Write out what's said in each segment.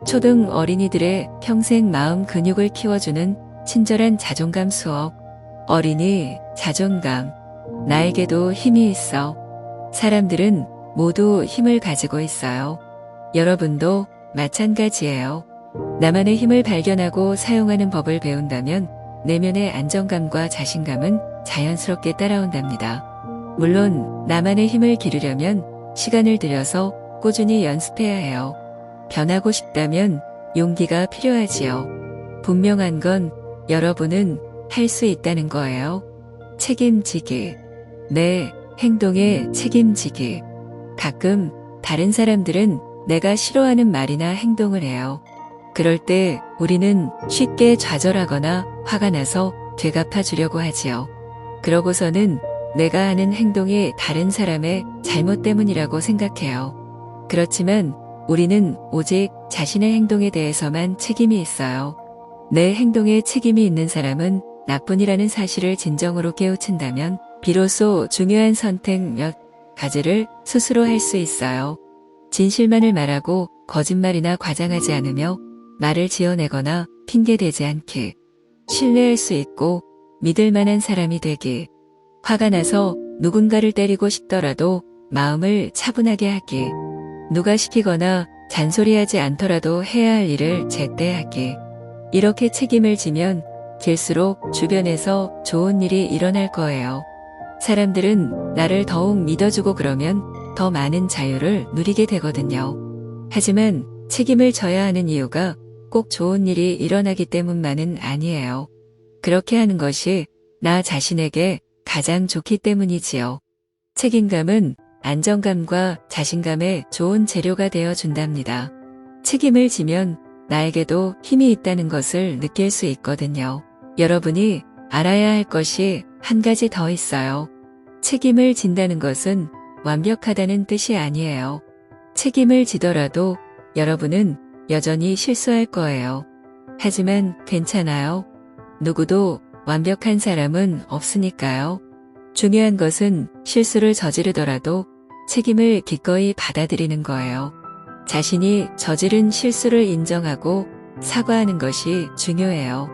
초등 어린이들의 평생 마음 근육을 키워주는 친절한 자존감 수업. 어린이, 자존감. 나에게도 힘이 있어. 사람들은 모두 힘을 가지고 있어요. 여러분도 마찬가지예요. 나만의 힘을 발견하고 사용하는 법을 배운다면 내면의 안정감과 자신감은 자연스럽게 따라온답니다. 물론 나만의 힘을 기르려면 시간을 들여서 꾸준히 연습해야 해요. 변하고 싶다면 용기가 필요하지요. 분명한 건 여러분은 할 수 있다는 거예요. 책임지기. 내 행동에 책임지기. 가끔 다른 사람들은 내가 싫어하는 말이나 행동을 해요. 그럴 때 우리는 쉽게 좌절하거나 화가 나서 되갚아주려고 하지요. 그러고서는 내가 하는 행동이 다른 사람의 잘못 때문이라고 생각해요. 그렇지만 우리는 오직 자신의 행동에 대해서만 책임이 있어요. 내 행동에 책임이 있는 사람은 나뿐이라는 사실을 진정으로 깨우친다면 비로소 중요한 선택 몇 가지를 스스로 할 수 있어요. 진실만을 말하고 거짓말이나 과장하지 않으며 말을 지어내거나 핑계대지 않기. 신뢰할 수 있고 믿을 만한 사람이 되기. 화가 나서 누군가를 때리고 싶더라도 마음을 차분하게 하기. 누가 시키거나 잔소리하지 않더라도 해야 할 일을 제때 하기. 이렇게 책임을 지면 길수록 주변에서 좋은 일이 일어날 거예요. 사람들은 나를 더욱 믿어주고 그러면 더 많은 자유를 누리게 되거든요. 하지만 책임을 져야 하는 이유가 꼭 좋은 일이 일어나기 때문만은 아니에요. 그렇게 하는 것이 나 자신에게 가장 좋기 때문이지요. 책임감은 안정감과 자신감의 좋은 재료가 되어 준답니다. 책임을 지면 나에게도 힘이 있다는 것을 느낄 수 있거든요. 여러분이 알아야 할 것이 한 가지 더 있어요. 책임을 진다는 것은 완벽하다는 뜻이 아니에요. 책임을 지더라도 여러분은 여전히 실수할 거예요. 하지만 괜찮아요. 누구도 완벽한 사람은 없으니까요. 중요한 것은 실수를 저지르더라도 책임을 기꺼이 받아들이는 거예요. 자신이 저지른 실수를 인정하고 사과하는 것이 중요해요.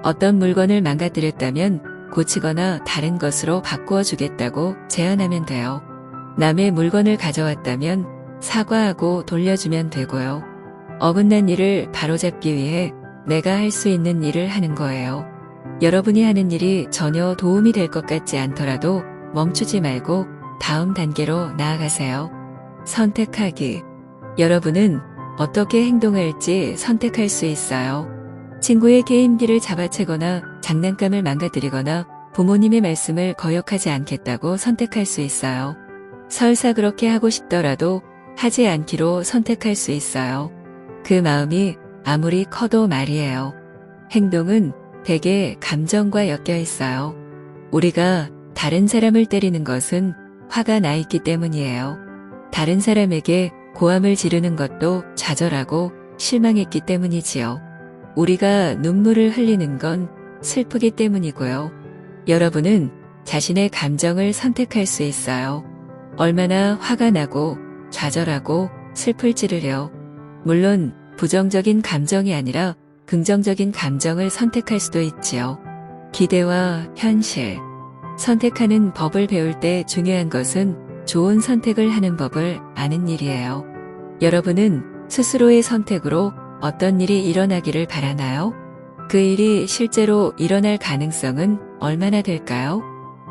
어떤 물건을 망가뜨렸다면 고치거나 다른 것으로 바꾸어 주겠다고 제안하면 돼요. 남의 물건을 가져왔다면 사과하고 돌려주면 되고요. 어긋난 일을 바로잡기 위해 내가 할 수 있는 일을 하는 거예요. 여러분이 하는 일이 전혀 도움이 될 것 같지 않더라도 멈추지 말고 다음 단계로 나아가세요. 선택하기. 여러분은 어떻게 행동할지 선택할 수 있어요. 친구의 게임기를 잡아채거나 장난감을 망가뜨리거나 부모님의 말씀을 거역하지 않겠다고 선택할 수 있어요. 설사 그렇게 하고 싶더라도 하지 않기로 선택할 수 있어요. 그 마음이 아무리 커도 말이에요. 행동은 대개 감정과 엮여 있어요. 우리가 다른 사람을 때리는 것은 화가 나 있기 때문이에요. 다른 사람에게 고함을 지르는 것도 좌절하고 실망했기 때문이지요. 우리가 눈물을 흘리는 건 슬프기 때문이고요. 여러분은 자신의 감정을 선택할 수 있어요. 얼마나 화가 나고 좌절하고 슬플지를요. 물론 부정적인 감정이 아니라 긍정적인 감정을 선택할 수도 있지요. 기대와 현실. 선택하는 법을 배울 때 중요한 것은 좋은 선택을 하는 법을 아는 일이에요. 여러분은 스스로의 선택으로 어떤 일이 일어나기를 바라나요? 그 일이 실제로 일어날 가능성은 얼마나 될까요?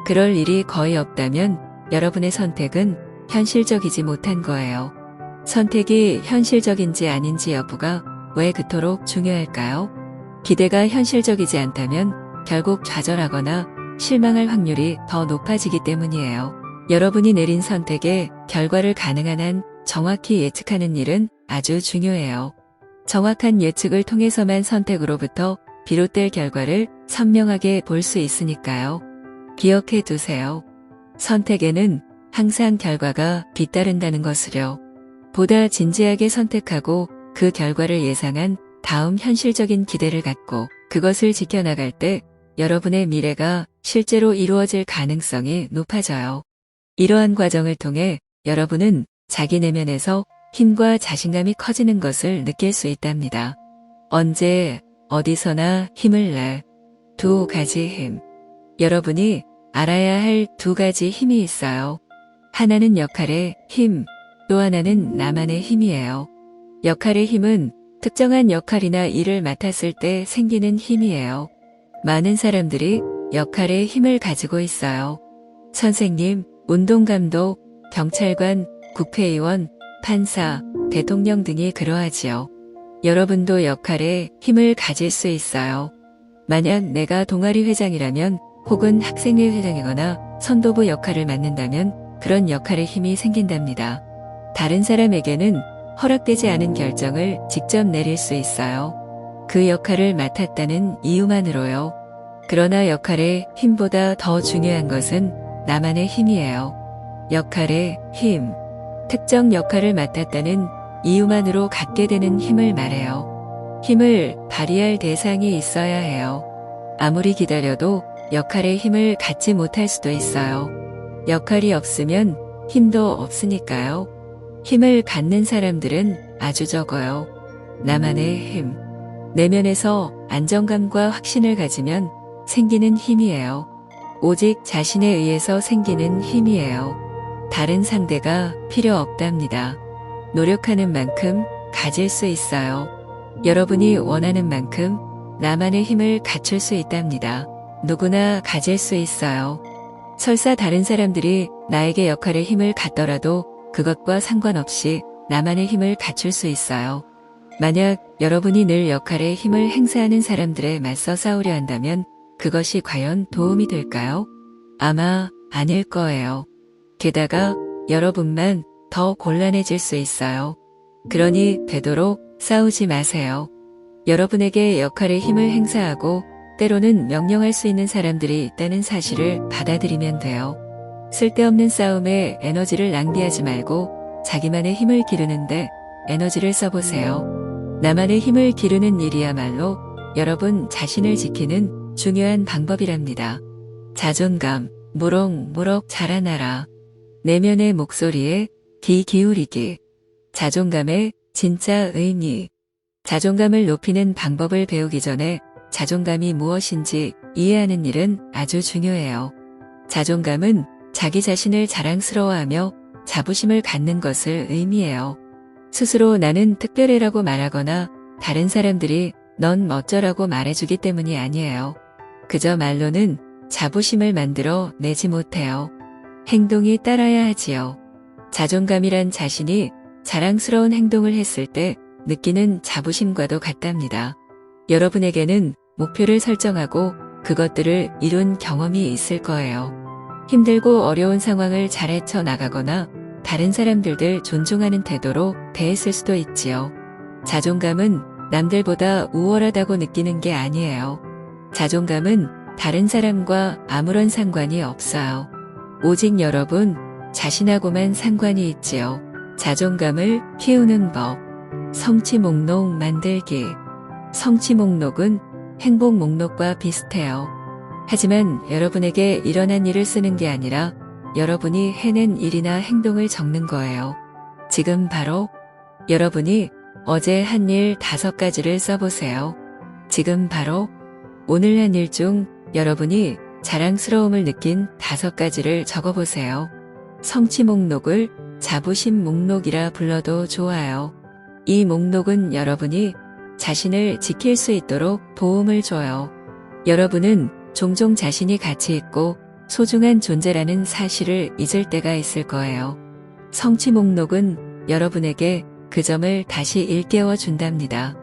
그럴 일이 거의 없다면 여러분의 선택은 현실적이지 못한 거예요. 선택이 현실적인지 아닌지 여부가 왜 그토록 중요할까요? 기대가 현실적이지 않다면 결국 좌절하거나 실망할 확률이 더 높아지기 때문이에요. 여러분이 내린 선택의 결과를 가능한 한 정확히 예측하는 일은 아주 중요해요. 정확한 예측을 통해서만 선택으로부터 비롯될 결과를 선명하게 볼 수 있으니까요. 기억해 두세요. 선택에는 항상 결과가 뒤따른다는 것을요. 보다 진지하게 선택하고 그 결과를 예상한 다음 현실적인 기대를 갖고 그것을 지켜나갈 때 여러분의 미래가 실제로 이루어질 가능성이 높아져요. 이러한 과정을 통해 여러분은 자기 내면에서 힘과 자신감이 커지는 것을 느낄 수 있답니다. 언제, 어디서나 힘을 내. 두 가지 힘. 여러분이 알아야 할 두 가지 힘이 있어요. 하나는 역할의 힘, 또 하나는 나만의 힘이에요. 역할의 힘은 특정한 역할이나 일을 맡았을 때 생기는 힘이에요. 많은 사람들이 역할의 힘을 가지고 있어요. 선생님, 운동감독, 경찰관, 국회의원, 판사, 대통령 등이 그러하지요. 여러분도 역할의 힘을 가질 수 있어요. 만약 내가 동아리 회장이라면 혹은 학생회 회장이거나 선도부 역할을 맡는다면 그런 역할의 힘이 생긴답니다. 다른 사람에게는 허락되지 않은 결정을 직접 내릴 수 있어요. 그 역할을 맡았다는 이유만으로요. 그러나 역할의 힘보다 더 중요한 것은 나만의 힘이에요. 역할의 힘. 특정 역할을 맡았다는 이유만으로 갖게 되는 힘을 말해요. 힘을 발휘할 대상이 있어야 해요. 아무리 기다려도 역할의 힘을 갖지 못할 수도 있어요. 역할이 없으면 힘도 없으니까요. 힘을 갖는 사람들은 아주 적어요. 나만의 힘. 내면에서 안정감과 확신을 가지면 생기는 힘이에요. 오직 자신에 의해서 생기는 힘이에요. 다른 상대가 필요 없답니다. 노력하는 만큼 가질 수 있어요. 여러분이 원하는 만큼 나만의 힘을 갖출 수 있답니다. 누구나 가질 수 있어요. 설사 다른 사람들이 나에게 역할의 힘을 갖더라도 그것과 상관없이 나만의 힘을 갖출 수 있어요. 만약 여러분이 늘 역할의 힘을 행사하는 사람들에 맞서 싸우려 한다면 그것이 과연 도움이 될까요? 아마 아닐 거예요. 게다가 여러분만 더 곤란해질 수 있어요. 그러니 되도록 싸우지 마세요. 여러분에게 역할의 힘을 행사하고 때로는 명령할 수 있는 사람들이 있다는 사실을 받아들이면 돼요. 쓸데없는 싸움에 에너지를 낭비하지 말고 자기만의 힘을 기르는데 에너지를 써보세요. 나만의 힘을 기르는 일이야말로 여러분 자신을 지키는 중요한 방법이랍니다. 자존감, 무럭무럭 자라나라. 내면의 목소리에 귀 기울이기. 자존감의 진짜 의미. 자존감을 높이는 방법을 배우기 전에 자존감이 무엇인지 이해하는 일은 아주 중요해요. 자존감은 자기 자신을 자랑스러워하며 자부심을 갖는 것을 의미해요. 스스로 나는 특별해라고 말하거나 다른 사람들이 넌 멋져라고 말해주기 때문이 아니에요. 그저 말로는 자부심을 만들어 내지 못해요. 행동이 따라야 하지요. 자존감이란 자신이 자랑스러운 행동을 했을 때 느끼는 자부심과도 같답니다. 여러분에게는 목표를 설정하고 그것들을 이룬 경험이 있을 거예요. 힘들고 어려운 상황을 잘 헤쳐나가거나 다른 사람들을 존중하는 태도로 대했을 수도 있지요. 자존감은 남들보다 우월하다고 느끼는 게 아니에요. 자존감은 다른 사람과 아무런 상관이 없어요. 오직 여러분 자신하고만 상관이 있지요. 자존감을 키우는 법. 성취 목록 만들기. 성취 목록은 행복 목록과 비슷해요. 하지만 여러분에게 일어난 일을 쓰는 게 아니라 여러분이 해낸 일이나 행동을 적는 거예요. 지금 바로 여러분이 어제 한 일 5가지를 써보세요. 지금 바로 오늘 한 일 중 여러분이 자랑스러움을 느낀 5가지를 적어보세요. 성취 목록을 자부심 목록이라 불러도 좋아요. 이 목록은 여러분이 자신을 지킬 수 있도록 도움을 줘요. 여러분은 종종 자신이 가치 있고 소중한 존재라는 사실을 잊을 때가 있을 거예요. 성취 목록은 여러분에게 그 점을 다시 일깨워 준답니다.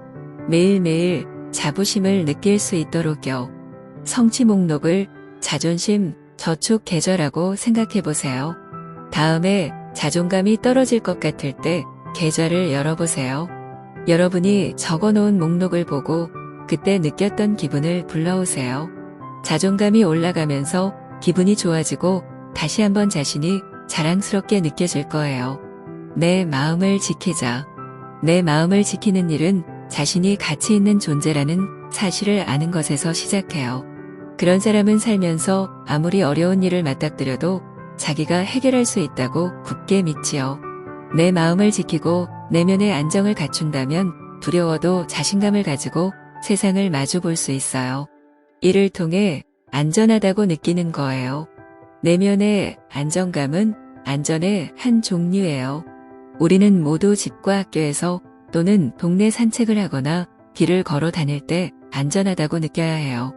매일매일 자부심을 느낄 수 있도록요. 성취 목록을 자존심 저축 계좌라고 생각해 보세요. 다음에 자존감이 떨어질 것 같을 때 계좌를 열어보세요. 여러분이 적어놓은 목록을 보고 그때 느꼈던 기분을 불러오세요. 자존감이 올라가면서 기분이 좋아지고 다시 한번 자신이 자랑스럽게 느껴질 거예요. 내 마음을 지키자. 내 마음을 지키는 일은 자신이 가치 있는 존재라는 사실을 아는 것에서 시작해요. 그런 사람은 살면서 아무리 어려운 일을 맞닥뜨려도 자기가 해결할 수 있다고 굳게 믿지요. 내 마음을 지키고 내면의 안정을 갖춘다면 두려워도 자신감을 가지고 세상을 마주 볼 수 있어요. 이를 통해 안전하다고 느끼는 거예요. 내면의 안정감은 안전의 한 종류예요. 우리는 모두 집과 학교에서 또는 동네 산책을 하거나 길을 걸어 다닐 때 안전하다고 느껴야 해요.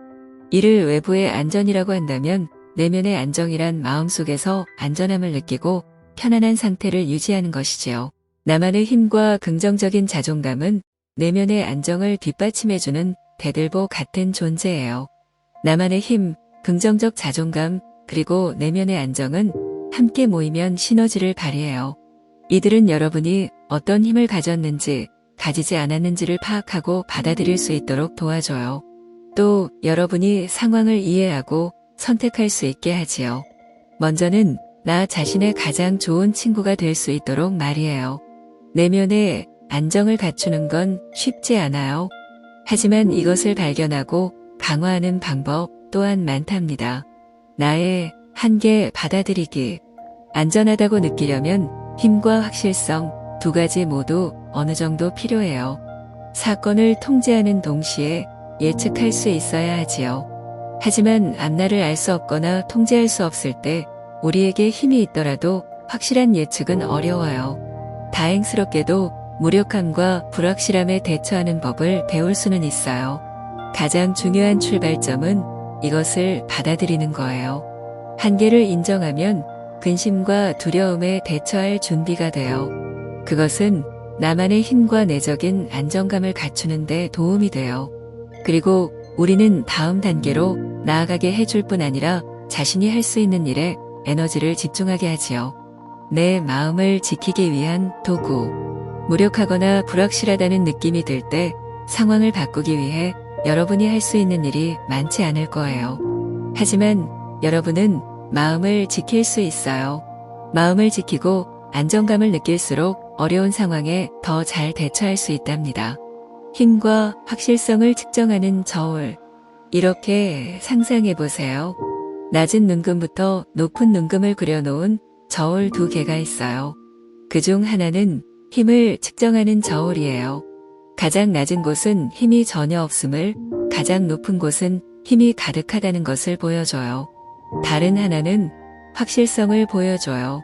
이를 외부의 안전이라고 한다면 내면의 안정이란 마음속에서 안전함을 느끼고 편안한 상태를 유지하는 것이지요. 나만의 힘과 긍정적인 자존감은 내면의 안정을 뒷받침해주는 대들보 같은 존재예요. 나만의 힘, 긍정적 자존감, 그리고 내면의 안정은 함께 모이면 시너지를 발휘해요. 이들은 여러분이 어떤 힘을 가졌는지, 가지지 않았는지를 파악하고 받아들일 수 있도록 도와줘요. 또 여러분이 상황을 이해하고 선택할 수 있게 하지요. 먼저는 나 자신의 가장 좋은 친구가 될 수 있도록 말이에요. 내면의 안정을 갖추는 건 쉽지 않아요. 하지만 이것을 발견하고 강화하는 방법 또한 많답니다. 나의 한계 받아들이기. 안전하다고 느끼려면 힘과 확실성 두 가지 모두 어느 정도 필요해요. 사건을 통제하는 동시에 예측할 수 있어야 하지요. 하지만 앞날을 알 수 없거나 통제할 수 없을 때 우리에게 힘이 있더라도 확실한 예측은 어려워요. 다행스럽게도 무력함과 불확실함에 대처하는 법을 배울 수는 있어요. 가장 중요한 출발점은 이것을 받아들이는 거예요. 한계를 인정하면 근심과 두려움에 대처할 준비가 돼요. 그것은 나만의 힘과 내적인 안정감을 갖추는 데 도움이 돼요. 그리고 우리는 다음 단계로 나아가게 해줄 뿐 아니라 자신이 할 수 있는 일에 에너지를 집중하게 하지요. 내 마음을 지키기 위한 도구. 무력하거나 불확실하다는 느낌이 들 때 상황을 바꾸기 위해 여러분이 할 수 있는 일이 많지 않을 거예요. 하지만 여러분은 마음을 지킬 수 있어요. 마음을 지키고 안정감을 느낄수록 어려운 상황에 더 잘 대처할 수 있답니다. 힘과 확실성을 측정하는 저울. 이렇게 상상해 보세요. 낮은 눈금부터 높은 눈금을 그려놓은 저울 두 개가 있어요. 그중 하나는 힘을 측정하는 저울이에요. 가장 낮은 곳은 힘이 전혀 없음을, 가장 높은 곳은 힘이 가득하다는 것을 보여줘요. 다른 하나는 확실성을 보여줘요.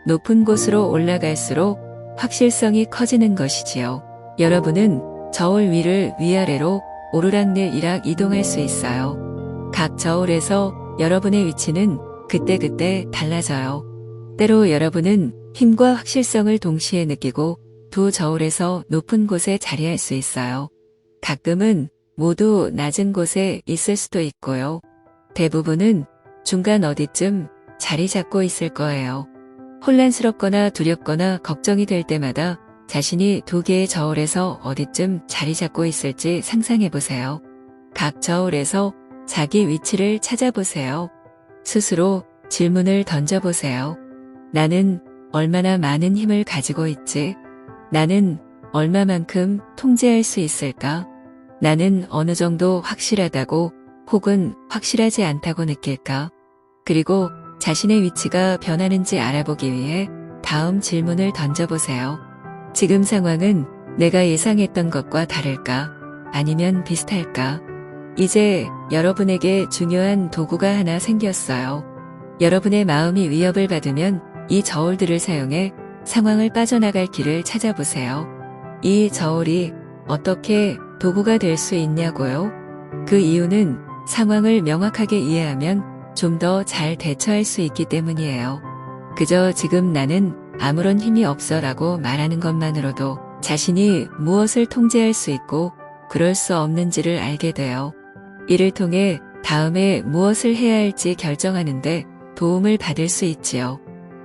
높은 곳으로 올라갈수록 확실성이 커지는 것이지요. 여러분은 저울 위를 위아래로 오르락내리락 이동할 수 있어요. 각 저울에서 여러분의 위치는 그때그때 달라져요. 때로 여러분은 힘과 확실성을 동시에 느끼고 두 저울에서 높은 곳에 자리할 수 있어요. 가끔은 모두 낮은 곳에 있을 수도 있고요. 대부분은 중간 어디쯤 자리 잡고 있을 거예요. 혼란스럽거나 두렵거나 걱정이 될 때마다 자신이 두 개의 저울에서 어디쯤 자리 잡고 있을지 상상해 보세요. 각 저울에서 자기 위치를 찾아보세요. 스스로 질문을 던져보세요. 나는 얼마나 많은 힘을 가지고 있지? 나는 얼마만큼 통제할 수 있을까? 나는 어느 정도 확실하다고 혹은 확실하지 않다고 느낄까? 그리고 자신의 위치가 변하는지 알아보기 위해 다음 질문을 던져보세요. 지금 상황은 내가 예상했던 것과 다를까? 아니면 비슷할까? 이제 여러분에게 중요한 도구가 하나 생겼어요. 여러분의 마음이 위협을 받으면 이 저울들을 사용해 상황을 빠져나갈 길을 찾아보세요. 이 저울이 어떻게 도구가 될 수 있냐고요? 그 이유는 상황을 명확하게 이해하면 좀 더 잘 대처할 수 있기 때문이에요. 그저 지금 나는 아무런 힘이 없어 라고 말하는 것만으로도 자신이 무엇을 통제할 수 있고 그럴 수 없는지를 알게 돼요. 이를 통해 다음에 무엇을 해야 할지 결정하는데 도움을 받을 수 있지요.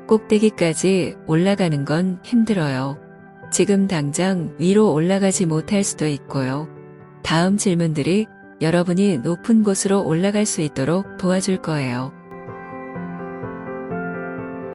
꼭대기까지 올라가는 건 힘들어요. 지금 당장 위로 올라가지 못할 수도 있고요. 다음 질문들이 여러분이 높은 곳으로 올라갈 수 있도록 도와줄 거예요.